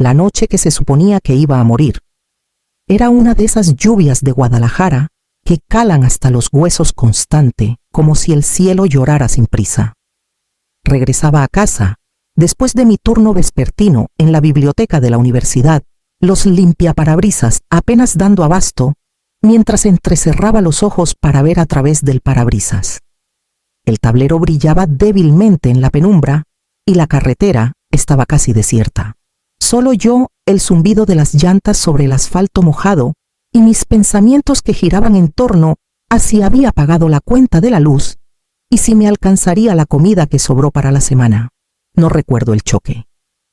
la noche que se suponía que iba a morir. Era una de esas lluvias de Guadalajara que calan hasta los huesos constante, como si el cielo llorara sin prisa. Regresaba a casa, después de mi turno vespertino en la biblioteca de la universidad, los limpiaparabrisas apenas dando abasto, mientras entrecerraba los ojos para ver a través del parabrisas. El tablero brillaba débilmente en la penumbra y la carretera estaba casi desierta. Solo yo, el zumbido de las llantas sobre el asfalto mojado y mis pensamientos que giraban en torno a si había pagado la cuenta de la luz y si me alcanzaría la comida que sobró para la semana. No recuerdo el choque.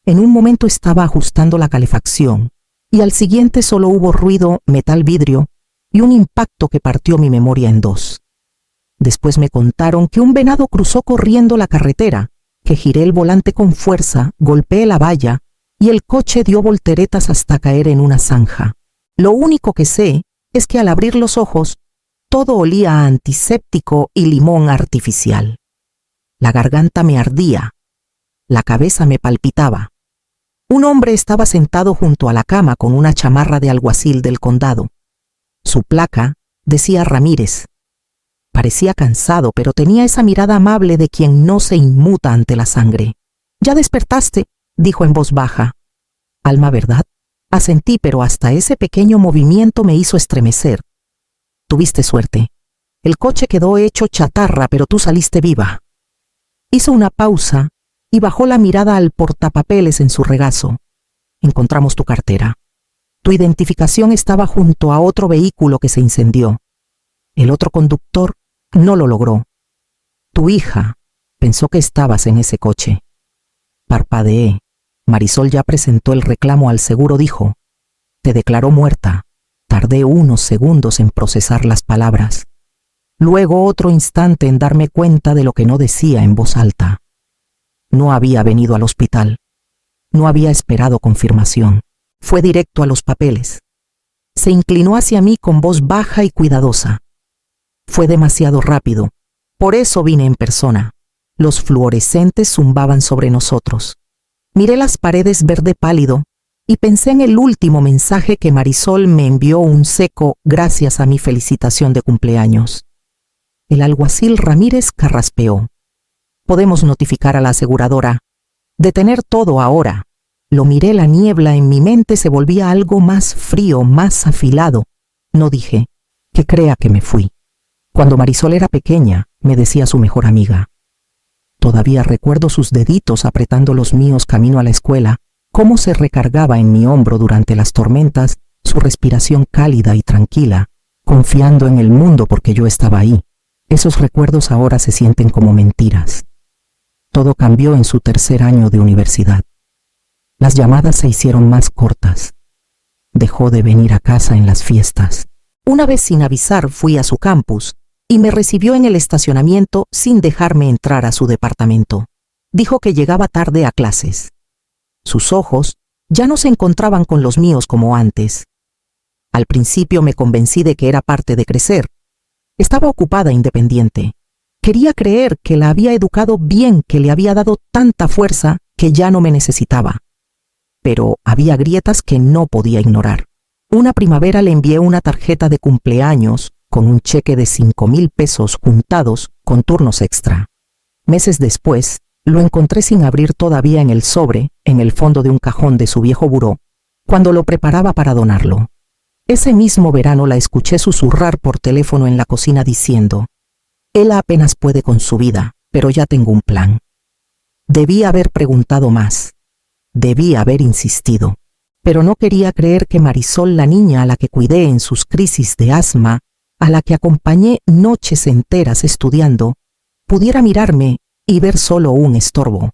En un momento estaba ajustando la calefacción y al siguiente solo hubo ruido, metal vidrio y un impacto que partió mi memoria en dos. Después me contaron que un venado cruzó corriendo la carretera, que giré el volante con fuerza, golpeé la valla y el coche dio volteretas hasta caer en una zanja. Lo único que sé es que al abrir los ojos, todo olía a antiséptico y limón artificial. La garganta me ardía, la cabeza me palpitaba. Un hombre estaba sentado junto a la cama con una chamarra de alguacil del condado. Su placa decía Ramírez. Parecía cansado, pero tenía esa mirada amable de quien no se inmuta ante la sangre. «¿Ya despertaste?», dijo en voz baja. «Alma, ¿verdad?». Asentí, pero hasta ese pequeño movimiento me hizo estremecer. «Tuviste suerte. El coche quedó hecho chatarra, pero tú saliste viva». Hizo una pausa y bajó la mirada al portapapeles en su regazo. «Encontramos tu cartera. Tu identificación estaba junto a otro vehículo que se incendió. El otro conductor no lo logró. Tu hija pensó que estabas en ese coche». Parpadeé. Marisol ya presentó el reclamo al seguro, dijo. «Te declaró muerta». Tardé unos segundos en procesar las palabras. Luego otro instante en darme cuenta de lo que no decía en voz alta. No había venido al hospital. No había esperado confirmación. Fue directo a los papeles. Se inclinó hacia mí con voz baja y cuidadosa. Fue demasiado rápido. Por eso vine en persona. Los fluorescentes zumbaban sobre nosotros. Miré las paredes verde pálido y pensé en el último mensaje que Marisol me envió, un seco gracias a mi felicitación de cumpleaños. El alguacil Ramírez carraspeó. «Podemos notificar a la aseguradora. Detener todo ahora». Lo miré, la niebla en mi mente se volvía algo más frío, más afilado. No dije, que crea que me fui. Cuando Marisol era pequeña, me decía su mejor amiga. Todavía recuerdo sus deditos apretando los míos camino a la escuela, cómo se recargaba en mi hombro durante las tormentas, su respiración cálida y tranquila, confiando en el mundo porque yo estaba ahí. Esos recuerdos ahora se sienten como mentiras. Todo cambió en su tercer año de universidad. Las llamadas se hicieron más cortas. Dejó de venir a casa en las fiestas. Una vez sin avisar fui a su campus y me recibió en el estacionamiento sin dejarme entrar a su departamento. Dijo que llegaba tarde a clases. Sus ojos ya no se encontraban con los míos como antes. Al principio me convencí de que era parte de crecer. Estaba ocupada, independiente. Quería creer que la había educado bien, que le había dado tanta fuerza que ya no me necesitaba. Pero había grietas que no podía ignorar. Una primavera le envié una tarjeta de cumpleaños con un cheque de 5,000 pesos juntados con turnos extra. Meses después, lo encontré sin abrir todavía en el sobre, en el fondo de un cajón de su viejo buró, cuando lo preparaba para donarlo. Ese mismo verano la escuché susurrar por teléfono en la cocina diciendo: «Él apenas puede con su vida, pero ya tengo un plan». Debí haber preguntado más. Debí haber insistido. Pero no quería creer que Marisol, la niña a la que cuidé en sus crisis de asma, a la que acompañé noches enteras estudiando, pudiera mirarme y ver solo un estorbo.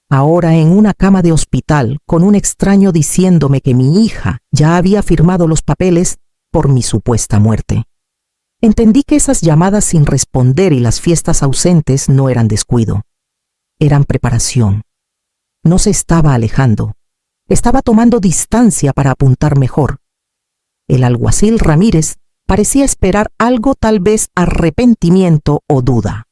Ahora en una cama de hospital, con un extraño diciéndome que mi hija ya había firmado los papeles por mi supuesta muerte. Entendí que esas llamadas sin responder y las fiestas ausentes no eran descuido. Eran preparación. No se estaba alejando. Estaba tomando distancia para apuntar mejor. El alguacil Ramírez parecía esperar algo, tal vez arrepentimiento o duda.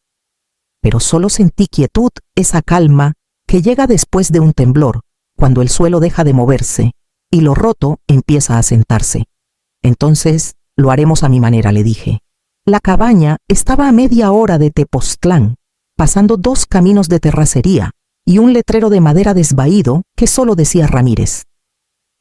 Pero solo sentí quietud, esa calma que llega después de un temblor, cuando el suelo deja de moverse y lo roto empieza a sentarse. Entonces lo haremos a mi manera, le dije. La cabaña estaba a media hora de Tepoztlán, pasando 2 caminos de terracería y un letrero de madera desvaído que solo decía Ramírez.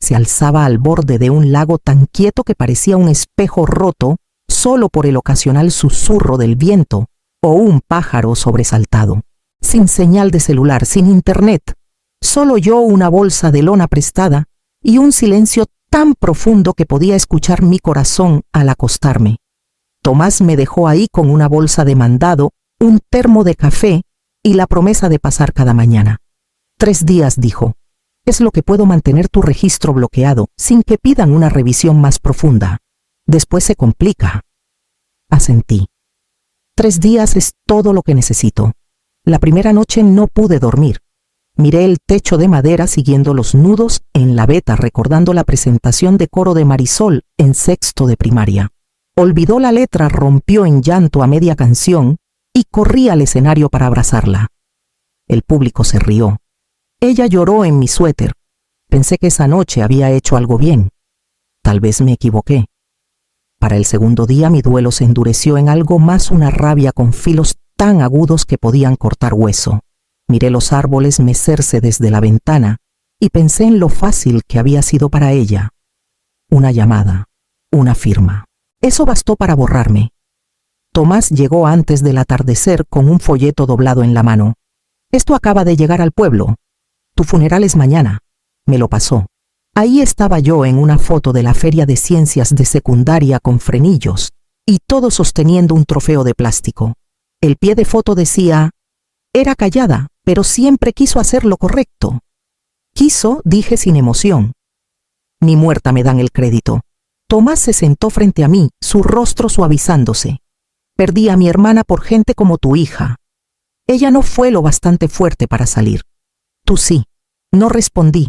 Se alzaba al borde de un lago tan quieto que parecía un espejo roto solo por el ocasional susurro del viento o un pájaro sobresaltado. Sin señal de celular, sin internet, solo yo, una bolsa de lona prestada y un silencio tan profundo que podía escuchar mi corazón al acostarme. Tomás me dejó ahí con una bolsa de mandado, un termo de café y la promesa de pasar cada mañana. 3 días, dijo. Es lo que puedo mantener tu registro bloqueado sin que pidan una revisión más profunda. Después se complica. Asentí. 3 días es todo lo que necesito. La primera noche no pude dormir. Miré el techo de madera siguiendo los nudos en la veta, recordando la presentación de coro de Marisol en 6º de primaria. Olvidó la letra, rompió en llanto a media canción y corrí al escenario para abrazarla. El público se rió. Ella lloró en mi suéter. Pensé que esa noche había hecho algo bien. Tal vez me equivoqué. Para el segundo día mi duelo se endureció en algo más, una rabia con filos tan agudos que podían cortar hueso. Miré los árboles mecerse desde la ventana y pensé en lo fácil que había sido para ella. Una llamada, una firma. Eso bastó para borrarme. Tomás llegó antes del atardecer con un folleto doblado en la mano. Esto acaba de llegar al pueblo. Tu funeral es mañana. Me lo pasó. Ahí estaba yo en una foto de la feria de ciencias de secundaria con frenillos y todos sosteniendo un trofeo de plástico. El pie de foto decía: era callada, pero siempre quiso hacer lo correcto. Quiso, dije sin emoción. Ni muerta me dan el crédito. Tomás se sentó frente a mí, su rostro suavizándose. Perdí a mi hermana por gente como tu hija. Ella no fue lo bastante fuerte para salir. Tú sí. No respondí.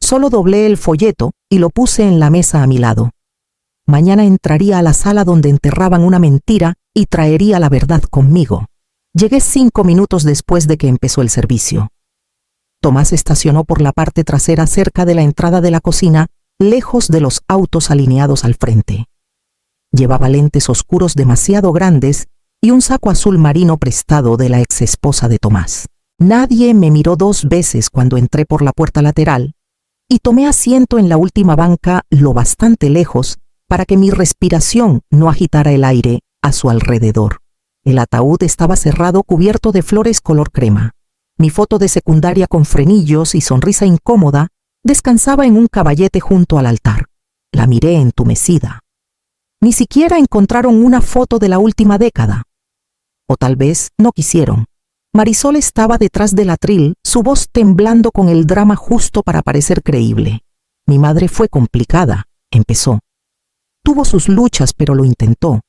Solo doblé el folleto y lo puse en la mesa a mi lado. Mañana entraría a la sala donde enterraban una mentira y traería la verdad conmigo. Llegué 5 minutos después de que empezó el servicio. Tomás estacionó por la parte trasera cerca de la entrada de la cocina, lejos de los autos alineados al frente. Llevaba lentes oscuros demasiado grandes y un saco azul marino prestado de la exesposa de Tomás. Nadie me miró 2 veces cuando entré por la puerta lateral y tomé asiento en la última banca lo bastante lejos para que mi respiración no agitara el aire a su alrededor. El ataúd estaba cerrado, cubierto de flores color crema. Mi foto de secundaria con frenillos y sonrisa incómoda descansaba en un caballete junto al altar. La miré entumecida. Ni siquiera encontraron una foto de la última década. O tal vez no quisieron. Marisol estaba detrás del atril, su voz temblando con el drama justo para parecer creíble. Mi madre fue complicada, empezó. Tuvo sus luchas, pero lo intentó.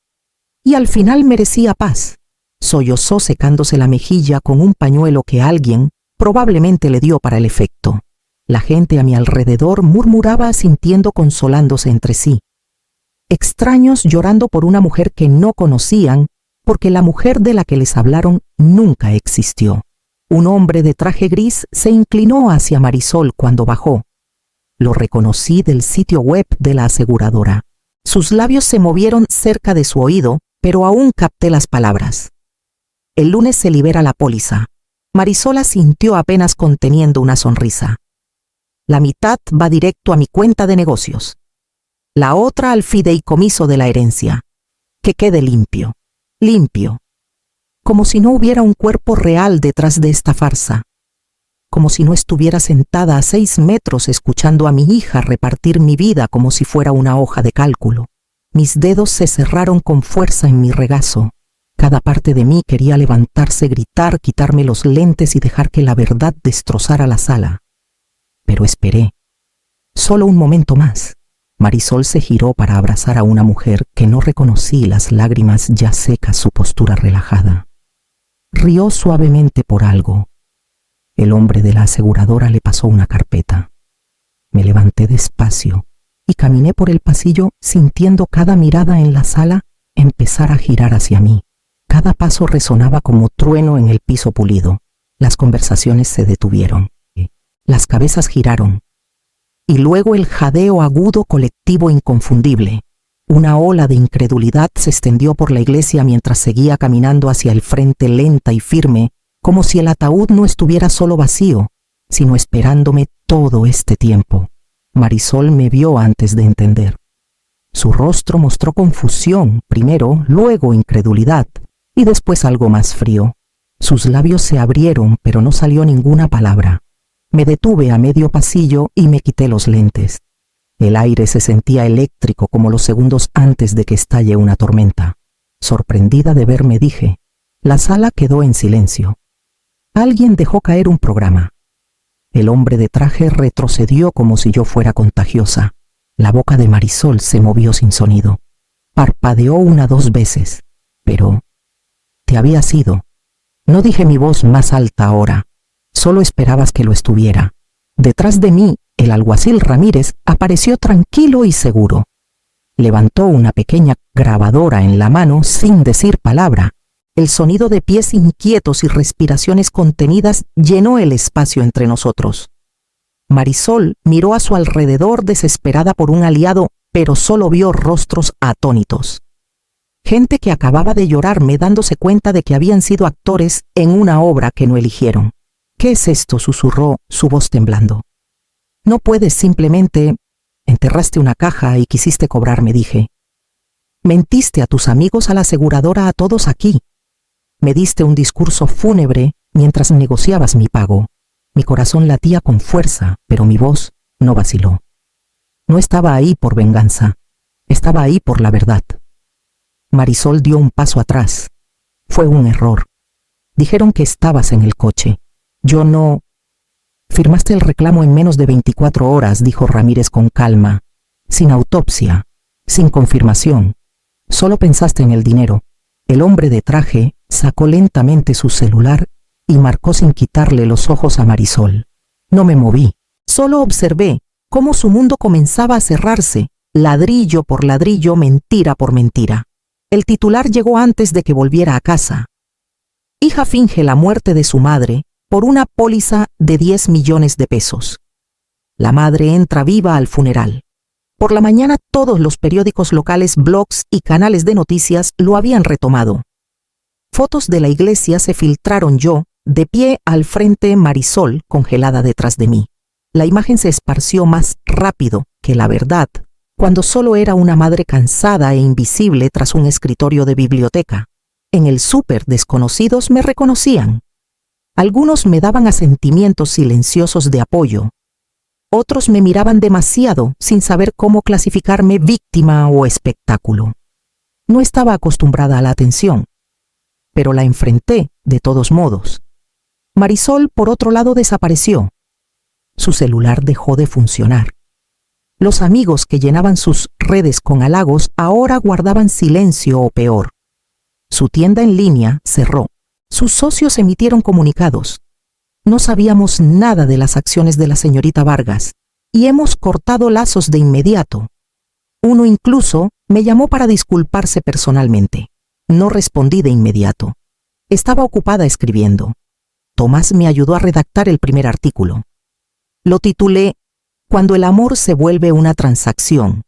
Y al final merecía paz. Sollozó secándose la mejilla con un pañuelo que alguien probablemente le dio para el efecto. La gente a mi alrededor murmuraba asintiendo, consolándose entre sí. Extraños llorando por una mujer que no conocían, porque la mujer de la que les hablaron nunca existió. Un hombre de traje gris se inclinó hacia Marisol cuando bajó. Lo reconocí del sitio web de la aseguradora. Sus labios se movieron cerca de su oído, pero aún capté las palabras. El lunes se libera la póliza. Marisol asintió apenas conteniendo una sonrisa. La mitad va directo a mi cuenta de negocios. La otra al fideicomiso de la herencia. Que quede limpio. Limpio. Como si no hubiera un cuerpo real detrás de esta farsa. Como si no estuviera sentada a 6 metros escuchando a mi hija repartir mi vida como si fuera una hoja de cálculo. Mis dedos se cerraron con fuerza en mi regazo. Cada parte de mí quería levantarse, gritar, quitarme los lentes y dejar que la verdad destrozara la sala. Pero esperé. Solo un momento más. Marisol se giró para abrazar a una mujer que no reconocí, las lágrimas ya secas, su postura relajada. Rió suavemente por algo. El hombre de la aseguradora le pasó una carpeta. Me levanté despacio y caminé por el pasillo sintiendo cada mirada en la sala empezar a girar hacia mí. Cada paso resonaba como trueno en el piso pulido. Las conversaciones se detuvieron. Las cabezas giraron. Y luego el jadeo agudo colectivo inconfundible. Una ola de incredulidad se extendió por la iglesia mientras seguía caminando hacia el frente lenta y firme, como si el ataúd no estuviera solo vacío, sino esperándome todo este tiempo. Marisol me vio antes de entender. Su rostro mostró confusión primero, luego incredulidad, y después algo más frío. Sus labios se abrieron, pero no salió ninguna palabra. Me detuve a medio pasillo y me quité los lentes. El aire se sentía eléctrico como los segundos antes de que estalle una tormenta. Sorprendida de verme dije, la sala quedó en silencio. Alguien dejó caer un programa. El hombre de traje retrocedió como si yo fuera contagiosa. La boca de Marisol se movió sin sonido. Parpadeó 1 o 2 veces. Pero te habías ido. No dije mi voz más alta ahora. Solo esperabas que lo estuviera. Detrás de mí, el alguacil Ramírez apareció tranquilo y seguro. Levantó una pequeña grabadora en la mano sin decir palabra. El sonido de pies inquietos y respiraciones contenidas llenó el espacio entre nosotros. Marisol miró a su alrededor desesperada por un aliado, pero solo vio rostros atónitos. Gente que acababa de llorarme dándose cuenta de que habían sido actores en una obra que no eligieron. ¿Qué es esto?, susurró, su voz temblando. No puedes simplemente... Enterraste una caja y quisiste cobrarme, dije. Mentiste a tus amigos, a la aseguradora, a todos aquí. Me diste un discurso fúnebre mientras negociabas mi pago. Mi corazón latía con fuerza, pero mi voz no vaciló. No estaba ahí por venganza, estaba ahí por la verdad. Marisol dio un paso atrás. Fue un error. Dijeron que estabas en el coche. Yo no... Firmaste el reclamo en menos de 24 horas, dijo Ramírez con calma. Sin autopsia, sin confirmación. Solo pensaste en el dinero. El hombre de traje sacó lentamente su celular y marcó sin quitarle los ojos a Marisol. No me moví. Solo observé cómo su mundo comenzaba a cerrarse, ladrillo por ladrillo, mentira por mentira. El titular llegó antes de que volviera a casa. Hija finge la muerte de su madre por una póliza de 10 millones de pesos. La madre entra viva al funeral. Por la mañana todos los periódicos locales, blogs y canales de noticias lo habían retomado. Fotos de la iglesia se filtraron, yo, de pie al frente, Marisol congelada detrás de mí. La imagen se esparció más rápido que la verdad, cuando solo era una madre cansada e invisible tras un escritorio de biblioteca. En el súper desconocidos me reconocían. Algunos me daban asentimientos silenciosos de apoyo. Otros me miraban demasiado sin saber cómo clasificarme, víctima o espectáculo. No estaba acostumbrada a la atención, pero la enfrenté de todos modos. Marisol, por otro lado, desapareció. Su celular dejó de funcionar. Los amigos que llenaban sus redes con halagos ahora guardaban silencio o peor. Su tienda en línea cerró. Sus socios emitieron comunicados. No sabíamos nada de las acciones de la señorita Vargas y hemos cortado lazos de inmediato. Uno incluso me llamó para disculparse personalmente. No respondí de inmediato. Estaba ocupada escribiendo. Tomás me ayudó a redactar el primer artículo. Lo titulé Cuando el amor se vuelve una transacción.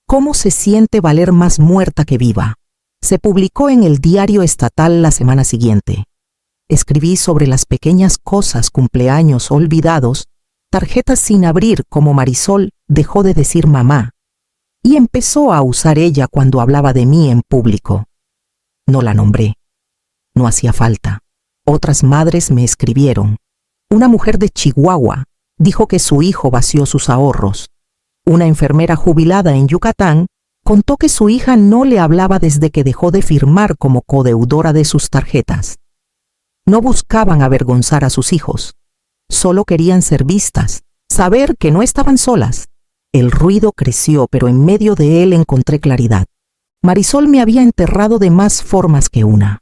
¿Cómo se siente valer más muerta que viva? Se publicó en el diario estatal la semana siguiente. Escribí sobre las pequeñas cosas, cumpleaños olvidados, tarjetas sin abrir como Marisol dejó de decir mamá, y empezó a usar ella cuando hablaba de mí en público. No la nombré. No hacía falta. Otras madres me escribieron. Una mujer de Chihuahua dijo que su hijo vació sus ahorros. Una enfermera jubilada en Yucatán contó que su hija no le hablaba desde que dejó de firmar como codeudora de sus tarjetas. No buscaban avergonzar a sus hijos. Solo querían ser vistas, saber que no estaban solas. El ruido creció, pero en medio de él encontré claridad. Marisol me había enterrado de más formas que una.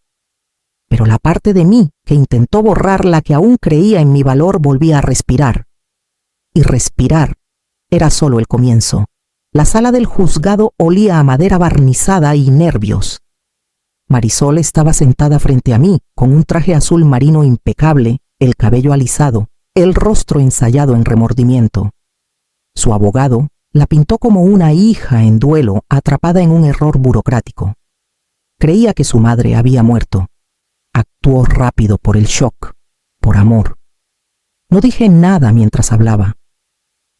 Pero la parte de mí que intentó borrar, la que aún creía en mi valor, volvía a respirar. Y respirar era solo el comienzo. La sala del juzgado olía a madera barnizada y nervios. Marisol estaba sentada frente a mí, con un traje azul marino impecable, el cabello alisado, el rostro ensayado en remordimiento. Su abogado la pintó como una hija en duelo atrapada en un error burocrático. Creía que su madre había muerto. Actuó rápido por el shock, por amor. No dije nada mientras hablaba.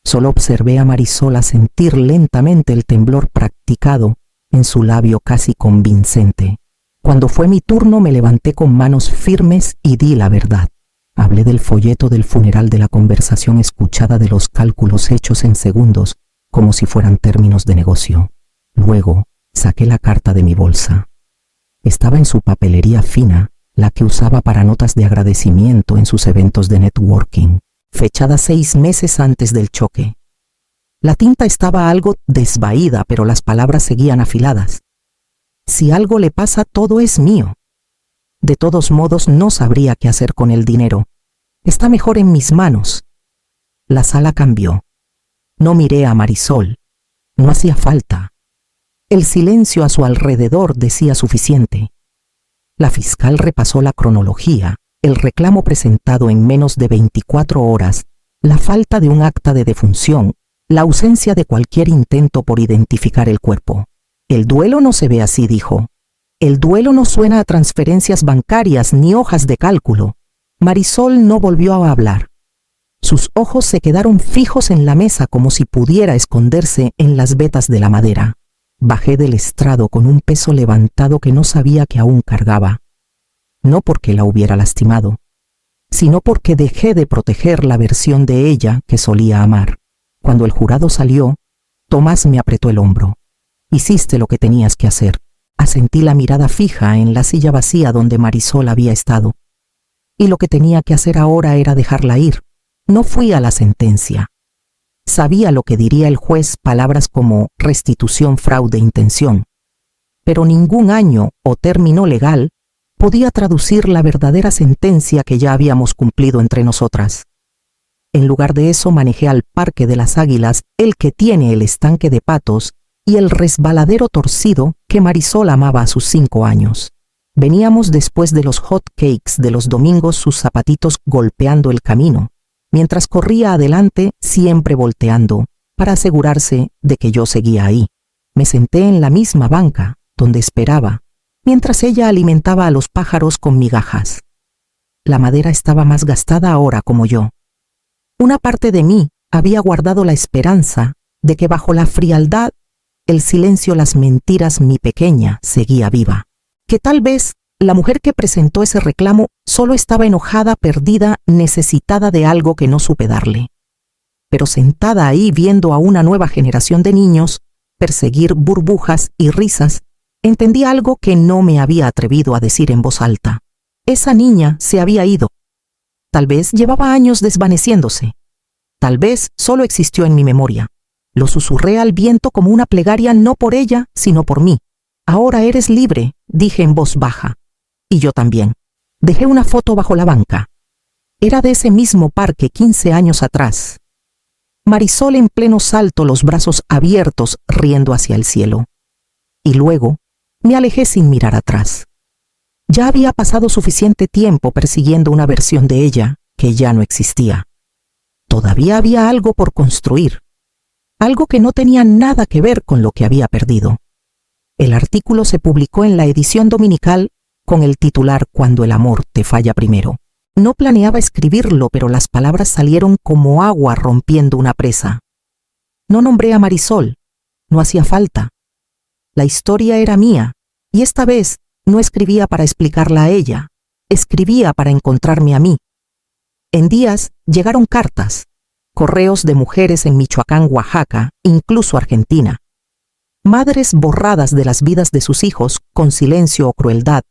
Solo observé a Marisol sentir lentamente el temblor practicado en su labio casi convincente. Cuando fue mi turno me levanté con manos firmes y di la verdad. Hablé del folleto del funeral, de la conversación escuchada, de los cálculos hechos en segundos, como si fueran términos de negocio. Luego saqué la carta de mi bolsa. Estaba en su papelería fina, la que usaba para notas de agradecimiento en sus eventos de networking, fechada 6 meses antes del choque. La tinta estaba algo desvaída, pero las palabras seguían afiladas. Si algo le pasa, todo es mío. De todos modos, no sabría qué hacer con el dinero. Está mejor en mis manos. La sala cambió. No miré a Marisol. No hacía falta. El silencio a su alrededor decía suficiente. La fiscal repasó la cronología, el reclamo presentado en menos de 24 horas, la falta de un acta de defunción, la ausencia de cualquier intento por identificar el cuerpo. El duelo no se ve así, dijo. El duelo no suena a transferencias bancarias ni hojas de cálculo. Marisol no volvió a hablar. Sus ojos se quedaron fijos en la mesa como si pudiera esconderse en las vetas de la madera. Bajé del estrado con un peso levantado que no sabía que aún cargaba. No porque la hubiera lastimado, sino porque dejé de proteger la versión de ella que solía amar. Cuando el jurado salió, Tomás me apretó el hombro. Hiciste lo que tenías que hacer. Asentí, la mirada fija en la silla vacía donde Marisol había estado. Y lo que tenía que hacer ahora era dejarla ir. No fui a la sentencia. Sabía lo que diría el juez, palabras como restitución, fraude, intención. Pero ningún año o término legal podía traducir la verdadera sentencia que ya habíamos cumplido entre nosotras. En lugar de eso, manejé al Parque de las Águilas, el que tiene el estanque de patos y el resbaladero torcido que Marisol amaba a sus 5 años. Veníamos después de los hot cakes de los domingos, sus zapatitos golpeando el camino, mientras corría adelante, siempre volteando, para asegurarse de que yo seguía ahí. Me senté en la misma banca, donde esperaba, mientras ella alimentaba a los pájaros con migajas. La madera estaba más gastada ahora, como yo. Una parte de mí había guardado la esperanza de que bajo la frialdad, el silencio, las mentiras, mi pequeña seguía viva. Que tal vez la mujer que presentó ese reclamo solo estaba enojada, perdida, necesitada de algo que no supe darle. Pero sentada ahí viendo a una nueva generación de niños perseguir burbujas y risas, entendí algo que no me había atrevido a decir en voz alta. Esa niña se había ido. Tal vez llevaba años desvaneciéndose. Tal vez solo existió en mi memoria. Lo susurré al viento como una plegaria, no por ella, sino por mí. Ahora eres libre, dije en voz baja. Y yo también. Dejé una foto bajo la banca. Era de ese mismo parque 15 años atrás. Marisol en pleno salto, los brazos abiertos, riendo hacia el cielo. Y luego me alejé sin mirar atrás. Ya había pasado suficiente tiempo persiguiendo una versión de ella que ya no existía. Todavía había algo por construir. Algo que no tenía nada que ver con lo que había perdido. El artículo se publicó en la edición dominical con el titular «Cuando el amor te falla primero». No planeaba escribirlo, pero las palabras salieron como agua rompiendo una presa. No nombré a Marisol. No hacía falta. La historia era mía, y esta vez no escribía para explicarla a ella. Escribía para encontrarme a mí. En días llegaron cartas, correos de mujeres en Michoacán, Oaxaca, incluso Argentina. Madres borradas de las vidas de sus hijos con silencio o crueldad,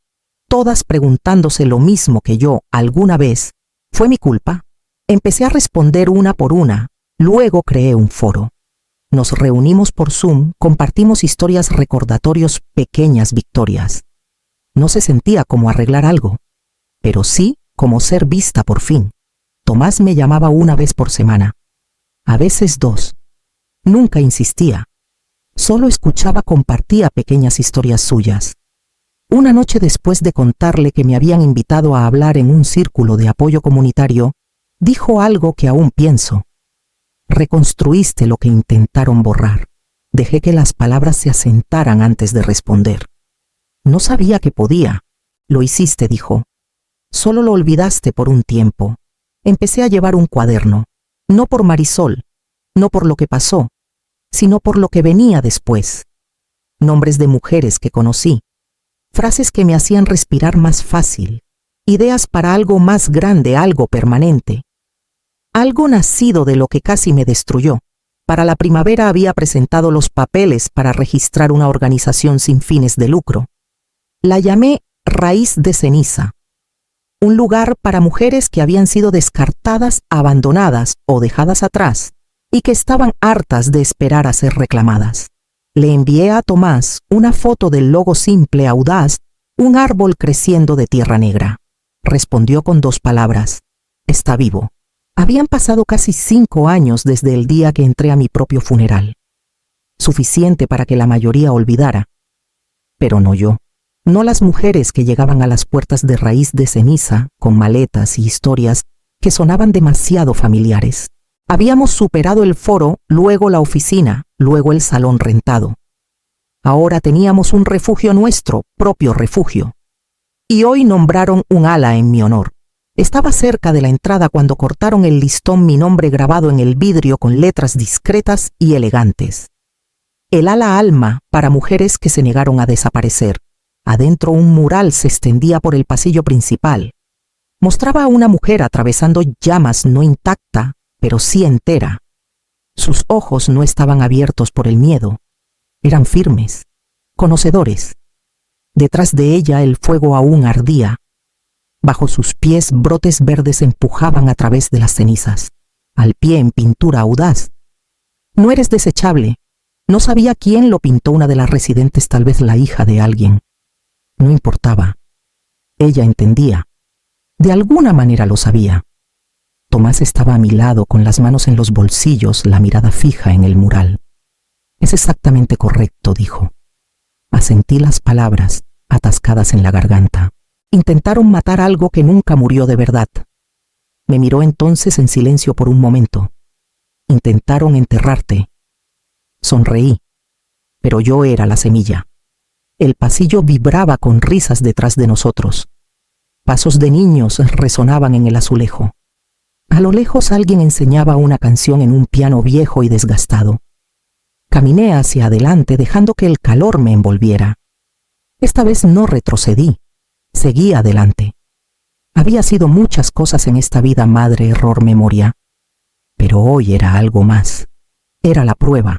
todas preguntándose lo mismo que yo alguna vez. ¿Fue mi culpa? Empecé a responder una por una, luego creé un foro. Nos reunimos por Zoom, compartimos historias, recordatorios, pequeñas victorias. No se sentía como arreglar algo, pero sí como ser vista por fin. Tomás me llamaba una vez por semana, a veces 2. Nunca insistía. Solo escuchaba, compartía pequeñas historias suyas. Una noche, después de contarle que me habían invitado a hablar en un círculo de apoyo comunitario, Dijo algo que aún pienso. Reconstruiste lo que intentaron borrar. Dejé que las palabras se asentaran antes de responder. No sabía que podía. Lo hiciste, dijo. Solo lo olvidaste por un tiempo. Empecé a llevar un cuaderno, no por Marisol, no por lo que pasó, sino por lo que venía después. Nombres de mujeres que conocí, frases que me hacían respirar más fácil, ideas para algo más grande, algo permanente. Algo nacido de lo que casi me destruyó. Para la primavera había presentado los papeles para registrar una organización sin fines de lucro. La llamé Raíz de Ceniza. Un lugar para mujeres que habían sido descartadas, abandonadas o dejadas atrás y que estaban hartas de esperar a ser reclamadas. Le envié a Tomás una foto del logo simple, audaz, un árbol creciendo de tierra negra. Respondió con 2 palabras: está vivo. Habían pasado casi 5 años desde el día que entré a mi propio funeral. Suficiente para que la mayoría olvidara. Pero no yo. No las mujeres que llegaban a las puertas de Raíz de Ceniza con maletas y historias que sonaban demasiado familiares. Habíamos superado el foro, luego la oficina, luego el salón rentado. Ahora teníamos un refugio nuestro, propio refugio. Y hoy nombraron un ala en mi honor. Estaba cerca de la entrada cuando cortaron el listón, mi nombre grabado en el vidrio con letras discretas y elegantes. El ala Alma para mujeres que se negaron a desaparecer. Adentro un mural se extendía por el pasillo principal. Mostraba a una mujer atravesando llamas, no intacta, pero sí entera. Sus ojos no estaban abiertos por el miedo. Eran firmes, conocedores. Detrás de ella el fuego aún ardía. Bajo sus pies brotes verdes empujaban a través de las cenizas. Al pie en pintura audaz. No eres desechable. No sabía quién lo pintó, una de las residentes, tal vez la hija de alguien. No importaba. Ella entendía. De alguna manera lo sabía. Tomás estaba a mi lado con las manos en los bolsillos, la mirada fija en el mural. Es exactamente correcto, dijo. Asentí las palabras, atascadas en la garganta. Intentaron matar algo que nunca murió de verdad. Me miró entonces en silencio por un momento. Intentaron enterrarte. Sonreí, pero yo era la semilla. El pasillo vibraba con risas detrás de nosotros. Pasos de niños resonaban en el azulejo. A lo lejos alguien enseñaba una canción en un piano viejo y desgastado. Caminé hacia adelante dejando que el calor me envolviera. Esta vez no retrocedí, seguí adelante. Había sido muchas cosas en esta vida, madre, error, memoria. Pero hoy era algo más. Era la prueba.